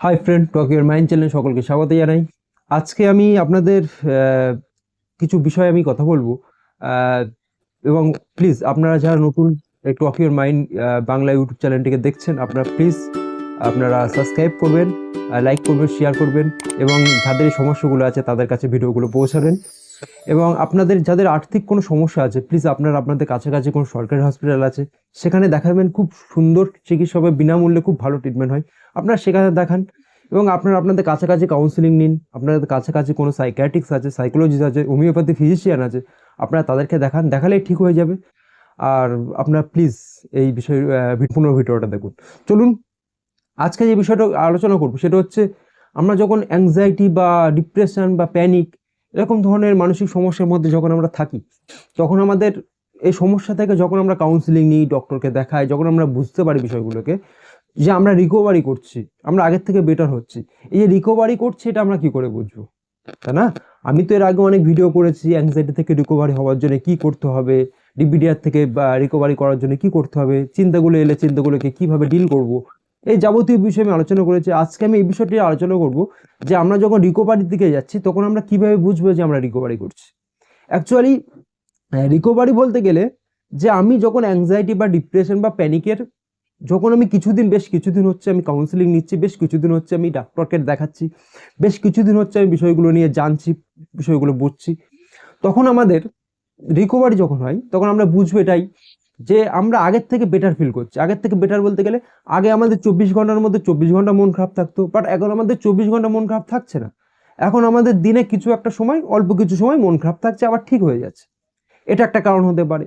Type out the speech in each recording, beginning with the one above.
Hi friend, talk your mind চ্যানেলে সকলকে স্বাগত জানাই। আজকে আমি আপনাদের কিছু বিষয়ে আমি কথা বলবো। আহ, এবং প্লিজ আপনারা যারা নতুন টক ইউর মাইন্ড বাংলা ইউটিউব চ্যানেলটিকে দেখছেন, আপনারা প্লিজ আপনারা সাবস্ক্রাইব করবেন, লাইক করবেন, শেয়ার করবেন এবং যাদের এই সমস্যাগুলো আছে তাদের কাছে ভিডিওগুলো পৌঁছাবেন। এবং আপনাদের যাদের আর্থিক কোনো সমস্যা আছে, প্লিজ আপনারা আপনাদের কাছাকাছি কোনো সরকারি হসপিটাল আছে সেখানে দেখাবেন। খুব সুন্দর চিকিৎসা হবে, বিনামূল্যে খুব ভালো ট্রিটমেন্ট হয়, আপনারা সেখানে দেখান। এবং আপনারা আপনাদের কাছাকাছি কাউন্সিলিং নিন। আপনাদের কাছাকাছি কোনো সাইকিয়াট্রিক্স আছে, সাইকোলজিস্ট আছে, হোমিওপ্যাথি ফিজিশিয়ান আছে, আপনারা তাদেরকে দেখান, দেখালেই ঠিক হয়ে যাবে। আর আপনারা প্লিজ এই বিষয়ে পুরো ভিডিওটা দেখুন। চলুন আজকে যে বিষয়টা আলোচনা করব সেটা হচ্ছে, আমরা যখন অ্যাংজাইটি বা ডিপ্রেশন বা প্যানিক এরকম ধরনের মানসিক সমস্যার মধ্যে যখন আমরা থাকি, তখন আমাদের এই সমস্যা থেকে যখন আমরা কাউন্সিলিং নিই, ডক্টরকে দেখাই, যখন আমরা বুঝতে পারি বিষয়গুলোকে যে আমরা রিকভারি করছি, আমরা আগের থেকে বেটার হচ্ছি, এই যে রিকভারি করছি এটা আমরা কি করে বুঝবো, তাই না? আমি তো এর আগে অনেক ভিডিও করেছি অ্যাংজাইটি থেকে রিকভারি হওয়ার জন্য কি করতে হবে, ডিপিডিআর থেকে বা রিকভারি করার জন্য কি করতে হবে, চিন্তাগুলো এলে চিন্তাগুলোকে কিভাবে ডিল করব, এই যাবতীয় বিষয়ে আমি আলোচনা করেছি। আজকে আমি এই বিষয়টি আলোচনা করব যে আমরা যখন রিকভারির দিকে যাচ্ছি তখন আমরা কিভাবে বুঝবো যে আমরা রিকভারি করছি। অ্যাকচুয়ালি রিকভারি বলতে গেলে যে আমি যখন অ্যাংজাইটি বা ডিপ্রেশন বা প্যানিকের, যখন আমি বেশ কিছুদিন হচ্ছে আমি কাউন্সিলিং নিচ্ছি, বেশ কিছুদিন হচ্ছে আমি ডাক্তারকে দেখাচ্ছি, বেশ কিছুদিন হচ্ছে আমি বিষয়গুলো নিয়ে জানছি, বিষয়গুলো বুঝছি, তখন আমাদের রিকভারি যখন হয় তখন আমরা বুঝবো এটাই যে আমরা আগের থেকে বেটার ফিল করছি। আগের থেকে বেটার বলতে গেলে আগে আমাদের 24 ঘন্টার মধ্যে 24 ঘন্টা মন খারাপ থাকতো, বাট এখন আমাদের 24 ঘন্টা মন খারাপ থাকছে না। এখন আমাদের দিনে কিছু একটা সময়, অল্প কিছু সময় মন খারাপ থাকছে, আবার ঠিক হয়ে যাচ্ছে। এটা একটা কারণ হতে পারে।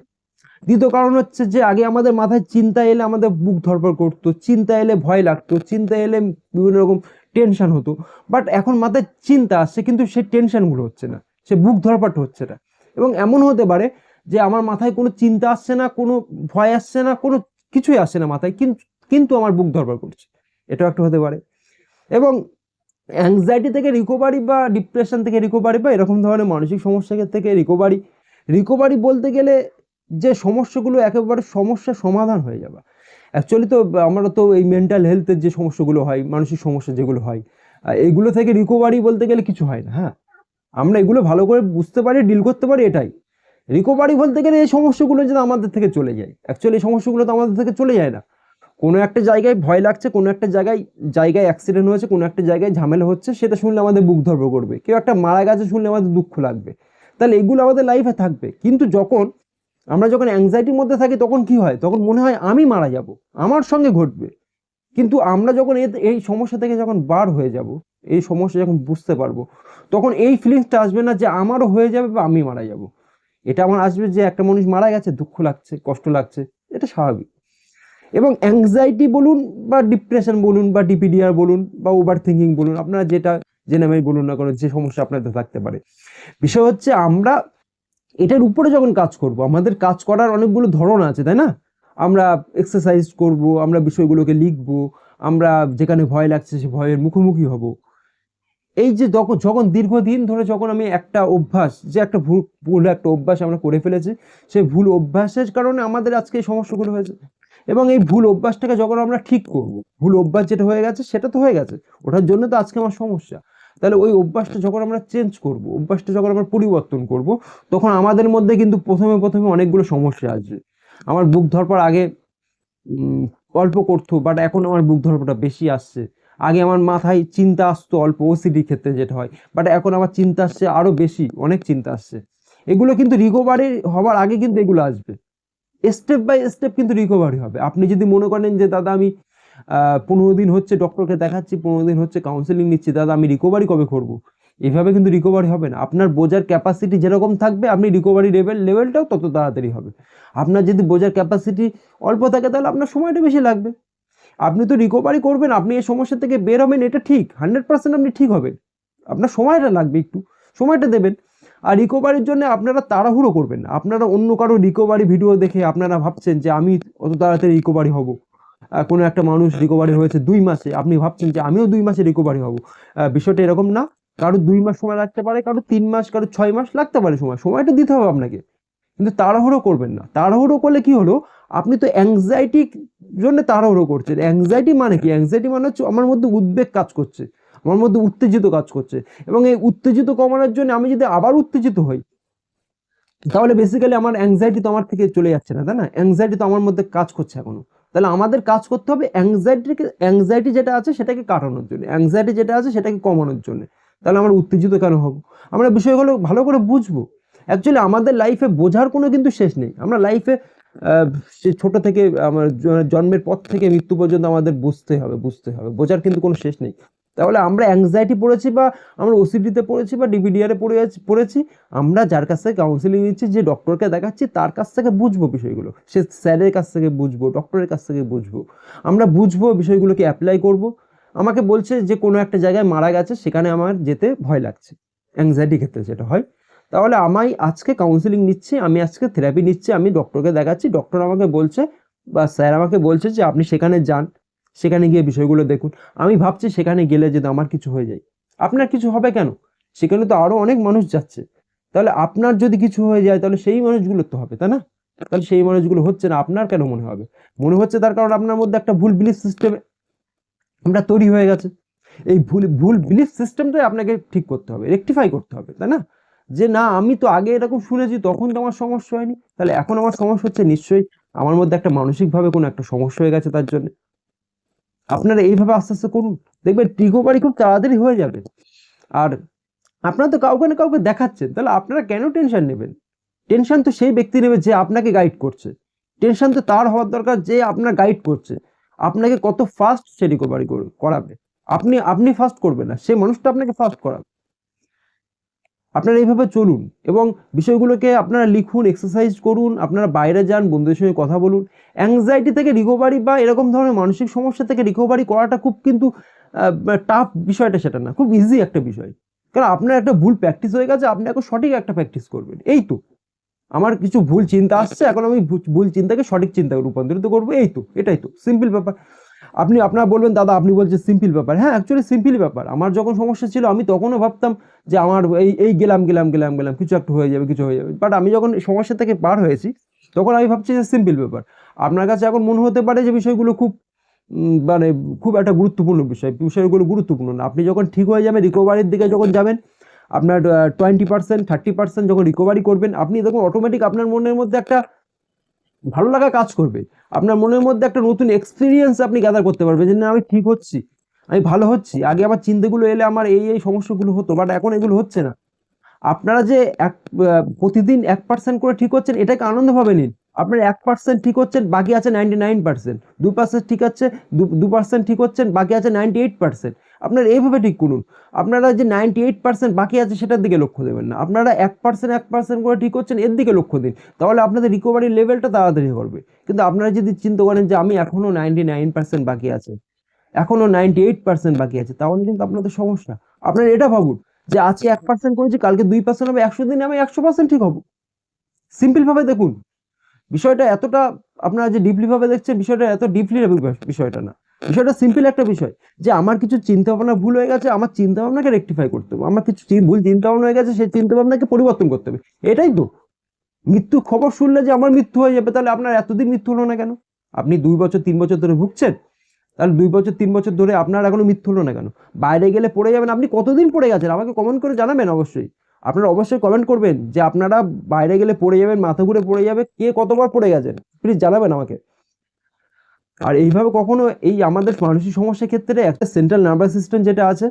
দ্বিতীয় কারণ হচ্ছে যে আগে আমাদের মাথায় চিন্তা এলে আমাদের বুক ধড়ফড় করতো, চিন্তা এলে ভয় লাগতো, চিন্তা এলে বিভিন্ন রকম টেনশন হতো। বাট এখন মাথায় চিন্তা আসছে কিন্তু সেই টেনশনগুলো হচ্ছে না, সে বুক ধড়ফড় হচ্ছে না। এবং এমন হতে পারে যে আমার মাথায় কোনো চিন্তা আসছে না, কোনো ভয় আসছে না, কোনো কিছুই আসছে না মাথায়, কিন্তু কিন্তু আমার বুক ধড়ফড় করছে, এটাও একটা হতে পারে। এবং অ্যাংজাইটি থেকে রিকভারি বা ডিপ্রেশন থেকে রিকভারি বা এরকম ধরনের মানসিক সমস্যা থেকে রিকভারি, রিকভারি বলতে গেলে যে সমস্যাগুলো একেবারে সমস্যার সমাধান হয়ে যাবে। অ্যাকচুয়ালি তো আমরা তো এই মেন্টাল হেলথের যে সমস্যাগুলো হয়, মানসিক সমস্যা যেগুলো হয়, এইগুলো থেকে রিকভারি বলতে গেলে কিছু হয় না। হ্যাঁ, আমরা এগুলো ভালো করে বুঝতে পারি, ডিল করতে পারি, এটাই রিকভারি বলতে গেলে। এই সমস্যাগুলো যেন আমাদের থেকে চলে যায়, অ্যাকচুয়ালি এই সমস্যাগুলো তো আমাদের থেকে চলে যায় না। কোনো একটা জায়গায় ভয় লাগছে, কোনো একটা জায়গায় জায়গায় অ্যাক্সিডেন্ট হয়েছে, কোনো একটা জায়গায় ঝামেলা হচ্ছে, সেটা শুনলে আমাদের বুক ধড়ফড় করবে। কেউ একটা মারা গেছে শুনলে আমাদের দুঃখ লাগবে। তাহলে এগুলো আমাদের লাইফে থাকবে। কিন্তু যখন অ্যাংজাইটির মধ্যে থাকি তখন কি হয়, তখন মনে হয় আমি মারা যাব, আমার সঙ্গে ঘটবে। কিন্তু আমরা যখন এই সমস্যা থেকে যখন বার হয়ে যাব, এই সমস্যা যখন বুঝতে পারবো, তখন এই ফিলিংসটা আসবে না যে আমারও হয়ে যাবে বা আমি মারা যাব। এটা আমার আসবে যে একটা মানুষ মারা গেছে, দুঃখ লাগছে, কষ্ট লাগছে, এটা স্বাভাবিক। এবং অ্যাংজাইটি বলুন বা ডিপ্রেশন বলুন বা ডিপিডিআর বলুন বা ওভার থিঙ্কিং বলুন, আপনারা যেটা যে নামেই বলুন না কোনো, যে সমস্যা আপনাদের থাকতে পারে, বিষয় হচ্ছে আমরা এটার উপরে যখন কাজ করব, আমাদের কাজ করার অনেকগুলো ধরন আছে, তাই না? আমরা এক্সারসাইজ করব, আমরা বিষয়গুলোকে লিখব, আমরা যেখানে ভয় লাগছে সে ভয়ের মুখোমুখি হব। এই যে যখন যখন দীর্ঘদিন ধরে যখন আমি একটা অভ্যাস, যে একটা ভুল ভুল একটা অভ্যাস আমরা করে ফেলেছি, সেই ভুল অভ্যাসের কারণে আমাদের আজকে এই সমস্যাগুলো হয়েছে। এবং এই ভুল অভ্যাসটাকে যখন আমরা ঠিক করব, ভুল অভ্যাস যেটা হয়ে গেছে সেটা তো হয়ে গেছে, ওটার জন্য তো আজকে আমার সমস্যা। তাহলে ওই অভ্যাসটা যখন আমরা চেঞ্জ করব, অভ্যাসটা যখন আমরা পরিবর্তন করব, তখন আমাদের মধ্যে কিন্তু প্রথমে প্রথমে অনেকগুলো সমস্যা আসবে। আমার বুক ধরপড় আগে অল্প করতো, বাট এখন আমার বুক ধরপড়টা বেশি আসছে। আগে আমার মাথায় চিন্তা আসতো অল্প, ওসিডির ক্ষেত্রে যেটা হয়, বাট এখন আমার চিন্তা আসছে আরো বেশি, অনেক চিন্তা আসছে। এগুলো কিন্তু রিকভারি হওয়ার আগে কিন্তু এগুলো আসবে, স্টেপ বাই স্টেপ কিন্তু রিকভারি হবে। আপনি যদি মনে করেন যে দাদা আমি 15 দিন হচ্ছে ডক্টরকে দেখাচ্ছি, 15 দিন হচ্ছে কাউন্সেলিং নিচ্ছি, দাদা আমি রিকভারি কবে করব, এভাবে কিন্তু রিকভারি হবে না। আপনার বোঝার ক্যাপাসিটি যেরকম থাকবে, আপনি রিকভারি লেভেলটাও তত তাড়াতাড়ি হবে। আপনার যদি বোঝার ক্যাপাসিটি অল্প থাকে তাহলে আপনার সময়টা বেশি লাগবে। আপনি তো রিকভারি করবেন, আপনি এই সমস্যা থেকে বের হবেন, এটা ঠিক, 100% আপনি ঠিক হবেন। আপনার সময়টা লাগবে, একটু সময়টা দেবেন। আর রিকভারির জন্য আপনারা তাড়াহুড়ো করবেন না। আপনারা অন্য কারো রিকভারি ভিডিও দেখে আপনারা ভাবছেন যে আমি অত তাড়াতাড়ি রিকভারি হব। কোনো একটা মানুষ রিকভারি হয়েছে 2 মাসে, আপনি ভাবছেন যে আমিও 2 মাসে রিকভারি হব। বিষয়টা এরকম না। কারো 2 মাস সময় লাগতে পারে, কারো 3 মাস, কারো 6 মাস লাগতে পারে। সময়টা দিতে হবে আপনাকে, কিন্তু তাড়াহুড়ো করবেন না। তাড়াহুড়ো করলে কি হলো, আপনি তো অ্যাংজাইটি জন্য তাড়াহুড়ো করছেন। অ্যাংজাইটি মানে কি? অ্যাংজাইটি মানে হচ্ছে আমার মধ্যে উদ্বেগ কাজ করছে, আমার মধ্যে উত্তেজিত কাজ করছে, এবং এই উত্তেজিত কমানোর জন্য আমি যদি আবার উত্তেজিত হই, তাহলে বেসিক্যালি আমার অ্যাংজাইটি তো আমার থেকে চলে যাচ্ছে না, তাই না? অ্যাংজাইটি তো আমার মধ্যে কাজ করছে এখনো। তাহলে আমাদের কাজ করতে হবে অ্যাংজাইটি যেটা আছে সেটাকে কাটানোর জন্য, অ্যাংজাইটি যেটা আছে সেটাকে কমানোর জন্য। তাহলে আমরা উত্তেজিত কেন হব? আমরা বিষয়গুলো ভালো করে বুঝবো। অ্যাকচুয়ালি আমাদের লাইফে বোঝার কোনো কিন্তু শেষ নেই। আমরা লাইফে সে ছোট থেকে আমার জন্মের পর থেকে মৃত্যু পর্যন্ত আমাদের বুঝতে হবে, বোঝার কিন্তু কোনো শেষ নেই। তাহলে আমরা অ্যাংজাইটি পড়েছি, বা আমরা ওসিডিতে পড়েছি, বা ডিপিডিআরে পড়েছি, আমরা যার কাছ থেকে কাউন্সিলিং নিচ্ছি, যে ডক্টরকে দেখাচ্ছি, তার কাছ থেকে বুঝবো বিষয়গুলো। সে স্যারের কাছ থেকে বুঝবো, ডক্টরের কাছ থেকে বুঝবো, আমরা বুঝবো, বিষয়গুলোকে অ্যাপ্লাই করব। আমাকে বলছে যে কোনো একটা জায়গায় মারা গেছে, সেখানে আমার যেতে ভয় লাগছে, অ্যাংজাইটি ক্ষেত্রে যেটা হয়। তাহলে আমি আজকে কাউন্সিলিং নিচ্ছি, আমি আজকে থেরাপি নিচ্ছি, আমি ডক্টরকে দেখাচ্ছি, ডক্টর আমাকে বলছে বা স্যার আমাকে বলছে যে আপনি সেখানে যান, সেখানে গিয়ে বিষয়গুলো দেখুন। আমি ভাবছি সেখানে গেলে যদি আমার কিছু হয়ে যায়, আপনার কিছু হবে কেন? সেখানে তো আরো অনেক মানুষ যাচ্ছে। তাহলে আপনার যদি কিছু হয়ে যায়, তাহলে সেই মানুষগুলো তো হবে, তাই না? তাহলে সেই মানুষগুলো হচ্ছে না, আপনার কেন মনে হবে? মনে হচ্ছে তার কারণ আপনার মধ্যে একটা ভুল বিলিফ সিস্টেম আমরা তৈরি হয়ে গেছে। এই ভুল ভুল বিলিফ সিস্টেমটাই আপনাকে ঠিক করতে হবে, রেকটিফাই করতে হবে, তাই না? যে না, আমি তো আগে এরকম শুনেছি, তখন তো আমার সমস্যা হয়নি, তাহলে এখন আমার সমস্যা হচ্ছে, নিশ্চয়ই আমার মধ্যে একটা মানসিকভাবে কোনো একটা সমস্যা হয়ে গেছে। তার জন্য আপনারা এইভাবে আস্তে আস্তে করুন, দেখবেন রিকভারি খুব তাড়াতাড়ি হয়ে যাবে। আর আপনারা তো কাউকে না কাউকে দেখাচ্ছেন, তাহলে আপনারা কেন টেনশন নেবেন? টেনশন তো সেই ব্যক্তি নেবে যে আপনাকে গাইড করছে। টেনশন তো তার হওয়ার দরকার যে আপনার গাইড করছে, আপনাকে কত ফাস্ট সে রিকভারি করাবে। আপনি আপনি ফাস্ট করবেন না, সে মানুষটা আপনাকে ফাস্ট করাবে। আপনারা এইভাবে চলুন, এবং বিষয়গুলোকে আপনারা লিখুন, এক্সারসাইজ করুন, আপনারা বাইরে যান, বন্ধুদের সঙ্গে কথা বলুন। অ্যাংজাইটি থেকে রিকভারি বা এরকম ধরনের মানসিক সমস্যা থেকে রিকভারি করাটা খুব কিন্তু টাফ বিষয়টা সেটা না, খুব ইজি একটা বিষয়। কারণ আপনার একটা ভুল প্র্যাকটিস হয়ে গেছে, আপনি এখন সঠিক একটা প্র্যাকটিস করবেন। এই তো, আমার কিছু ভুল চিন্তা আসছে, এখন আমি ভুল চিন্তাকে সঠিক চিন্তায় রূপান্তরিত করবো, এই তো, এটাই তো সিম্পল ব্যাপার। আপনারা বলবেন দাদা আপনি বলছেন সিম্পল ব্যাপার। হ্যাঁ, অ্যাকচুয়ালি সিম্পল ব্যাপার। আমার যখন সমস্যা ছিল, আমি তখনও ভাবতাম যে আমার এই গেলাম কিছু একটা হয়ে যাবে, বাট আমি যখন সমস্যা থেকে পার হয়েছি, তখন আমি ভাবছি যে সিম্পল ব্যাপার। আপনার কাছে এখন মনে হতে পারে যে বিষয়গুলো খুব মানে খুব একটা গুরুত্বপূর্ণ বিষয়গুলো গুরুত্বপূর্ণ না। আপনি যখন ঠিক হয়ে যাবেন, রিকভারির দিকে যখন যাবেন, আপনার 20%, 30% যখন রিকভারি করবেন, আপনি দেখুন অটোমেটিক আপনার মনের মধ্যে একটা ভালো লাগা কাজ করবে। আপনার মনের মধ্যে একটা নতুন এক্সপিরিয়েন্স আপনি গ্যাদার করতে পারবেন, যে না, আমি ঠিক হচ্ছি, আমি ভালো হচ্ছি। আগে আমার চিন্তাগুলো এলে আমার এই সমস্যাগুলো হতো, বাট এখন এগুলো হচ্ছে না। আপনারা যে প্রতিদিন 1% করে ঠিক হচ্ছেন, এটাকে আনন্দভাবে নিন। আপনার 1% ঠিক হচ্ছেন, বাকি আছে 99%। 2% ঠিক আছে, 2% ঠিক হচ্ছেন, বাকি আছে 98%। আপনারা এইভাবে ঠিক করুন। আপনারা যে 98% বাকি আছে সেটার দিকে লক্ষ্য দেবেন না, আপনারা 1% করে ঠিক হচ্ছেন, এর দিকে লক্ষ্য দিন। তাহলে আপনাদের রিকভারির লেভেলটা তাড়াতাড়ি করবে। কিন্তু আপনারা যদি চিন্তা করেন যে আমি এখনো 99% বাকি আছে, এখনো 98% বাকি আছে, তাহলে কিন্তু আপনাদের সমস্যা। আপনারা এটা ভাবুন যে আজকে 1% করেছি, কালকে 2% হবে, 100 দিনে আমি 100% ঠিক হব। সিম্পল ভাবে দেখুন বিষয়টা। এতটা আপনারা যে ডিপলি ভাবে দেখছেন, বিষয়টা এত ডিপলি বিষয়টা না। বিষয়টা সিম্পল একটা বিষয়, যে আমার কিছু চিন্তা ভাবনা ভুল হয়ে গেছে, আমার চিন্তা ভাবনাকে রেকটিফাই করতে হবে। আমার কিছু ভুল চিন্তা ভাবনা হয়ে গেছে, সেই চিন্তা ভাবনাকে পরিবর্তন করতে হবে। এটাই তো। মৃত্যু খবর শুনলে যে আমার মৃত্যু হয়ে যাবে, তাহলে আপনার এতদিন মৃত্যু হলো না কেন? আপনি 2 বছর 3 বছর ধরে ভুগছেন, তাহলে 2 বছর 3 বছর ধরে আপনার এখনো মৃত্যু হলো না কেন? বাইরে গেলে পড়ে যাবেন। আপনি কতদিন পড়ে গেছেন আমাকে কমেন্ট করে জানাবেন। অবশ্যই আপনারা অবশ্যই কমেন্ট করবেন যে আপনারা বাইরে গেলে পড়ে যাবেন, মাথা ঘুরে পড়ে যাবে, কে কতবার পড়ে গেছেন, প্লিজ জানাবেন আমাকে। আর এইভাবে কখনো এই আমাদের মানসিক সমস্যার ক্ষেত্রে একটা সেন্ট্রাল নার্ভাস সিস্টেম যেটা আছে,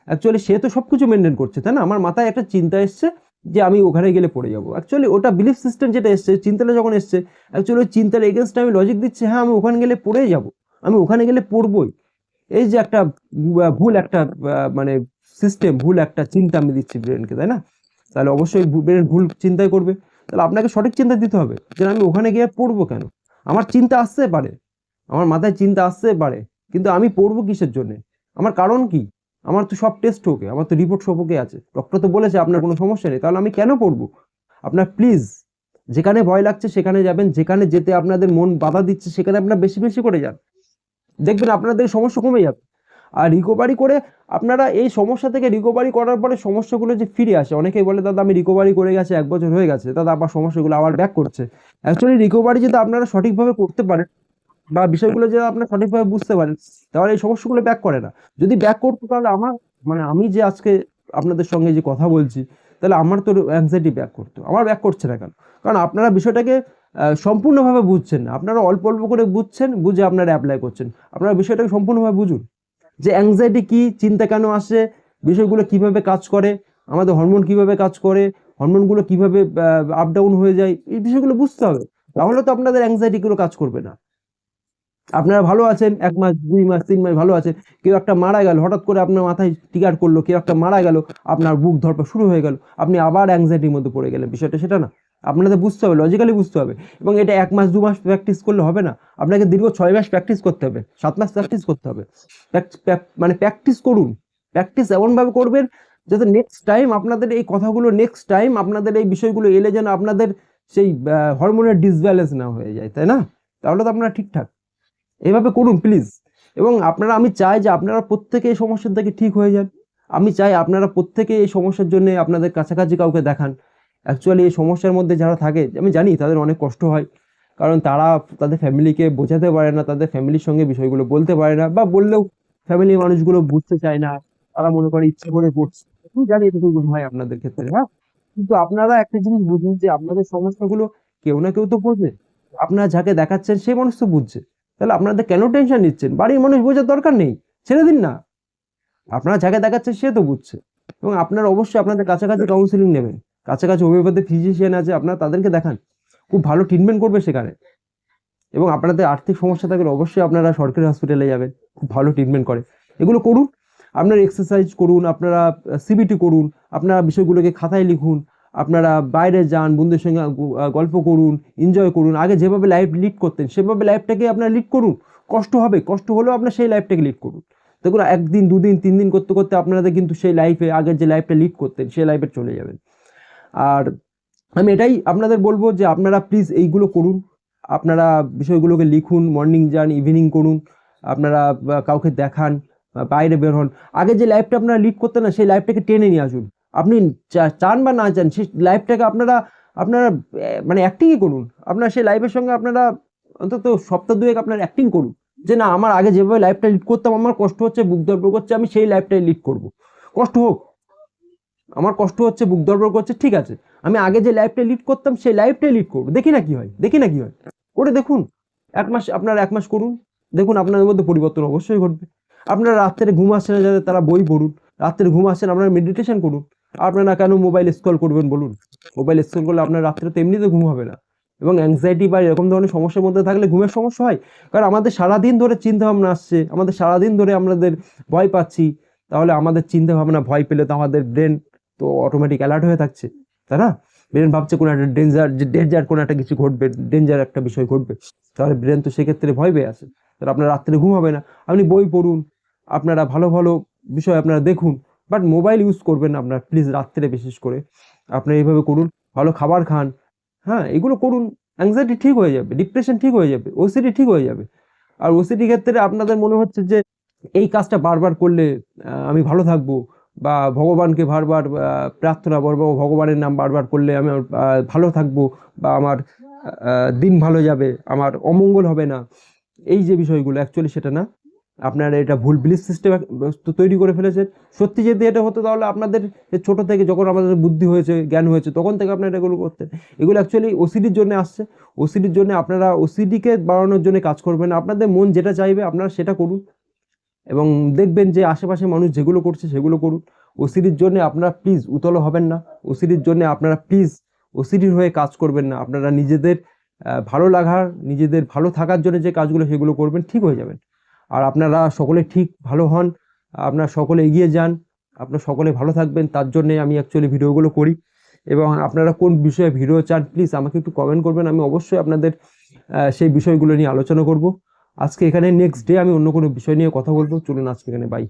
অ্যাকচুয়ালি সে তো সবকিছু মেনটেন করছে, তাই না? আমার মাথায় একটা চিন্তা এসছে যে আমি ওখানে গেলে পড়ে যাবো, অ্যাকচুয়ালি ওটা বিলিফ সিস্টেম যেটা এসছে, চিন্তাটা যখন এসছে, অ্যাকচুয়ালি ওই চিন্তার এগেনস্ট আমি লজিক দিচ্ছি, হ্যাঁ আমি ওখানে গেলে পড়ে যাব, আমি ওখানে গেলে পড়বই। এই যে একটা ভুল একটা মানে সিস্টেম, ভুল একটা চিন্তা আমি দিচ্ছি ব্রেনকে, তাই না? তাহলে অবশ্যই ব্রেন ভুল চিন্তাই করবে। তাহলে আপনাকে সঠিক চিন্তা দিতে হবে যে আমি ওখানে গিয়ে পড়বো কেন। আমার চিন্তা আসতে পারে, আমার মাথায় চিন্তা আসতে পারে, কিন্তু আমি পড়বো কিসের জন্য? আমার কারণ কি? আমার তো সব টেস্ট ওকে, আমার তো রিপোর্ট সব ওকে আছে, ডক্টর তো বলেছে আপনার কোনো সমস্যা নেই, তাহলে আমি কেন পড়বো? আপনার প্লিজ, যেখানে ভয় লাগছে সেখানে যাবেন, যেখানে যেতে আপনাদের মন বাধা দিচ্ছে সেখানে আপনার বেশি বেশি করে যান, দেখবেন আপনাদের সমস্যা কমে যাবে। আর রিকভারি করে আপনারা এই সমস্যা থেকে রিকভারি করার পরে সমস্যাগুলো যে ফিরে আসে, অনেকেই বলে দাদা আমি রিকভারি করে গেছে 1 বছর হয়ে গেছে, দাদা আবার সমস্যাগুলো আবার ব্যাক করছে। অ্যাকচুয়ালি রিকভারি যদি আপনারা সঠিকভাবে করতে পারেন বা বিষয়গুলো যদি আপনারা সঠিকভাবে বুঝতে পারেন, তাহলে এই সমস্যাগুলো ব্যাক করে না। যদি ব্যাক করতো তাহলে আমার মানে আমি যে আজকে আপনাদের সঙ্গে যে কথা বলছি, তাহলে আমার তো অ্যাংজাইটি ব্যাক করতো, আমার ব্যাক করছে না কেন? কারণ আপনারা বিষয়টাকে সম্পূর্ণভাবে বুঝছেন না, আপনারা অল্প অল্প করে বুঝছেন, বুঝে আপনারা অ্যাপ্লাই করছেন। আপনারা বিষয়টাকে সম্পূর্ণভাবে বুঝুন যে অ্যাংজাইটি কি, চিন্তা কেন আসে, বিষয়গুলো কিভাবে কাজ করে, আমাদের হরমোন কিভাবে কাজ করে, হরমোনগুলো কিভাবে আপ ডাউন হয়ে যায়, এই বিষয়গুলো বুঝতে হবে। তাহলে তো আপনাদের অ্যাংজাইটিগুলো কাজ করবে না। আপনারা ভালো আছেন, 1 মাস 2 মাস 3 মাস ভালো আছেন, কেউ একটা মারা গেল, হঠাৎ করে আপনার মাথায় ট্রিগার করলো, কেউ একটা মারা গেল, আপনার বুক ধড়ফড় শুরু হয়ে গেল, আপনি আবার অ্যাংজাইটির মধ্যে পড়ে গেলেন। বিষয়টা সেটা না, আপনাদের বুঝতে হবে, লজিক্যালি বুঝতে হবে। এবং এটা 1 মাস 2 মাস প্র্যাকটিস করলে হবে না, আপনাকে দীর্ঘ 6 মাস প্র্যাকটিস করতে হবে, 7 মাস প্র্যাকটিস করতে হবে। মানে প্র্যাকটিস করুন, প্র্যাকটিস এমনভাবে করবেন যাতে নেক্সট টাইম আপনাদের এই কথাগুলো, নেক্সট টাইম আপনাদের এই বিষয়গুলো এলে যেন আপনাদের সেই হরমোনের ডিসব্যালেন্স না হয়ে যায়, তাই না? তাহলে তো আপনারা ঠিকঠাক। এভাবে করুন প্লিজ। এবং আপনারা, আমি চাই যে আপনারা প্রত্যেকে এই সমস্যার থেকে ঠিক হয়ে যান। আমি চাই আপনারা প্রত্যেকে এই সমস্যার জন্য আপনাদের কাছাকাছি কাউকে দেখান। অ্যাকচুয়ালি এই সমস্যার মধ্যে যারা থাকে, আমি জানি তাদের অনেক কষ্ট হয়, কারণ তারা তাদের ফ্যামিলিকে বোঝাতে পারে না, তাদের ফ্যামিলির সঙ্গে বিষয়গুলো বলতে পারে না, বা বললেও ফ্যামিলির মানুষগুলো বুঝতে চায় না, তারা মনে করে ইচ্ছে করে করছে। আমি জানি এটুকু হয় আপনাদের ক্ষেত্রে, হ্যাঁ। কিন্তু আপনারা একটা জিনিস বুঝুন যে আপনাদের সমস্যাগুলো কেউ না কেউ তো বোঝে। আপনারা যাকে দেখাচ্ছেন সেই মানুষ তো বুঝছে, তাহলে আপনাদের কেন টেনশন নিচ্ছেন? বাড়ির মানুষ বোঝার দরকার নেই, ছেড়ে দিন না। আপনারা যাকে দেখাচ্ছেন সে তো বুঝছে। এবং আপনারা অবশ্যই আপনাদের কাছাকাছি কাউন্সিলিং নেবেন, কাছাকাছি হোমিওপ্যাথি ফিজিশিয়ান আছে, আপনারা তাদেরকে দেখান, খুব ভালো ট্রিটমেন্ট করবে সেখানে। এবং আপনাদের আর্থিক সমস্যা থাকলে অবশ্যই আপনারা সরকারি হসপিটালে যাবেন, খুব ভালো ট্রিটমেন্ট করে। এগুলো করুন, আপনারা এক্সারসাইজ করুন, আপনারা সিবিটি করুন, আপনারা বিষয়গুলোকে খাতায় লিখুন, আপনারা বাইরে যান, বন্ধুদের সঙ্গে গল্প করুন, এনজয় করুন। আগে যেভাবে লাইফ লিড করতেন সেভাবে লাইফটাকে আপনারা লিড করুন। কষ্ট হবে, কষ্ট হলেও আপনার সেই লাইফটাকে লিড করুন। দেখুন, 1 দিন 2 দিন 3 দিন করতে করতে আপনাদের কিন্তু সেই লাইফে, আগের যে লাইফটা লিড করতেন সেই লাইফে চলে যাবেন। আর আমি এটাই আপনাদের বলবো যে আপনারা প্লিজ এইগুলো করুন, আপনারা বিষয়গুলোকে লিখুন, মর্নিং যান, ইভিনিং করুন, আপনারা কাউকে দেখান, বাইরে বের হন। আগে যে লাইফটা আপনারা লিড করতেন না, সেই লাইফটাকে টেনে নিয়ে আসুন। আপনি চান বা না চান, সেই লাইফটাকে আপনারা আপনারা মানে অ্যাক্টিংই করুন। আপনার সেই লাইফের সঙ্গে আপনারা অন্তত সপ্তাহ 2 আপনারা অ্যাক্টিং করুন যে না, আমার আগে যেভাবে লাইফটা লিড করতাম, আমার কষ্ট হচ্ছে, বুক ধড়ফড় করছে, আমি সেই লাইফটাই লিড করব। কষ্ট হোক, আমার কষ্ট হচ্ছে, বুক ধড়ফড় করছে, ঠিক আছে, আমি আগে যে লাইফটা লিড করতাম সেই লাইফটাই লিড করবো। দেখি না কি হয়, দেখি না কি হয়, করে দেখুন। 1 মাস, আপনারা 1 মাস করুন, দেখুন আপনাদের মধ্যে পরিবর্তন অবশ্যই ঘটবে। আপনারা রাত্রে ঘুম আসছে না যাদের, তারা বই পড়ুন। রাত্রে ঘুম আসছে না, আপনারা মেডিটেশন করুন। আপনারা কেন মোবাইল স্ক্রল করবেন বলুন? মোবাইল স্ক্রল করলে আপনার রাত্রে তো এমনিতে ঘুম হবে না। এবং অ্যাংজাইটি বা এরকম ধরনের সমস্যার মধ্যে থাকলে ঘুমের সমস্যা হয়, কারণ আমাদের সারাদিন ধরে চিন্তা ভাবনা আসছে, আমাদের সারাদিন ধরে আমাদের ভয় পাচ্ছি। তাহলে আমাদের চিন্তা ভাবনা, ভয় পেলে তো আমাদের ব্রেন তো অটোমেটিক অ্যালার্ট হয়ে থাকছে, তাই না? ব্রেন ভাবছে কোনো একটা ডেঞ্জার কোনো একটা কিছু ঘটবে, ডেঞ্জার একটা বিষয় ঘটবে, তাহলে ব্রেন তো সেক্ষেত্রে ভয় পেয়ে আছে। তাহলে আপনার রাত্রে ঘুম হবে না। আপনি বই পড়ুন, আপনারা ভালো ভালো বিষয় আপনারা দেখুন, বাট মোবাইল ইউজ করবেন না আপনারা প্লিজ, রাত্রে বিশেষ করে। আপনারা এইভাবে করুন, ভালো খাবার খান, হ্যাঁ, এগুলো করুন। অ্যাংজাইটি ঠিক হয়ে যাবে, ডিপ্রেশন ঠিক হয়ে যাবে, ওসিডি ঠিক হয়ে যাবে। আর ওসিডি ক্ষেত্রে আপনাদের মনে হচ্ছে যে এই কাজটা বারবার করলে আমি ভালো থাকবো, বা ভগবানকে বারবার প্রার্থনা করবো, ভগবানের নাম বারবার করলে আমি ভালো থাকবো, বা আমার দিন ভালো যাবে, আমার অমঙ্গল হবে না। এই যে বিষয়গুলো, অ্যাকচুয়ালি সেটা না। আপনারা এটা ভুল বিলিফ সিস্টেম তৈরি করে ফেলেছেন। সত্যি যদি এটা হতো, তাহলে আপনাদের ছোট থেকে, যখন আমাদের বুদ্ধি হয়েছে, জ্ঞান হয়েছে, তখন থেকে আপনারা এগুলো করতেন। এগুলো অ্যাকচুয়ালি ওসিডির জন্য আসছে। ওসিডির জন্য আপনারা ওসিডিকে বাড়ানোর জন্য কাজ করবেন। আপনাদের মন যেটা চাইবে আপনারা সেটা করুন, এবং দেখবেন যে আশেপাশে মানুষ যেগুলো করছে সেগুলো করুন। ওসিডির জন্য আপনারা প্লিজ উতল হবেন না। ওসিডির জন্য আপনারা প্লিজ ওসিডির হয়ে কাজ করবেন না। আপনারা নিজেদের ভালো লাগার, নিজেদের ভালো থাকার জন্য যে কাজগুলো সেগুলো করবেন, ঠিক হয়ে যাবেন। আর আপনারা সকলে ঠিক ভালো হন, আপনারা সকলে এগিয়ে যান, আপনারা সকলে ভালো থাকবেন, তার জন্যে আমি অ্যাকচুয়ালি ভিডিওগুলো করি। এবং আপনারা কোন বিষয়ে ভিডিও চান প্লিজ আমাকে একটু কমেন্ট করবেন, আমি অবশ্যই আপনাদের সেই বিষয়গুলো নিয়ে আলোচনা করব। আজকে এখানে, নেক্সট ডে আমি অন্য কোনো বিষয় নিয়ে কথা বলবো। চলুন আজকে এখানে, বাই।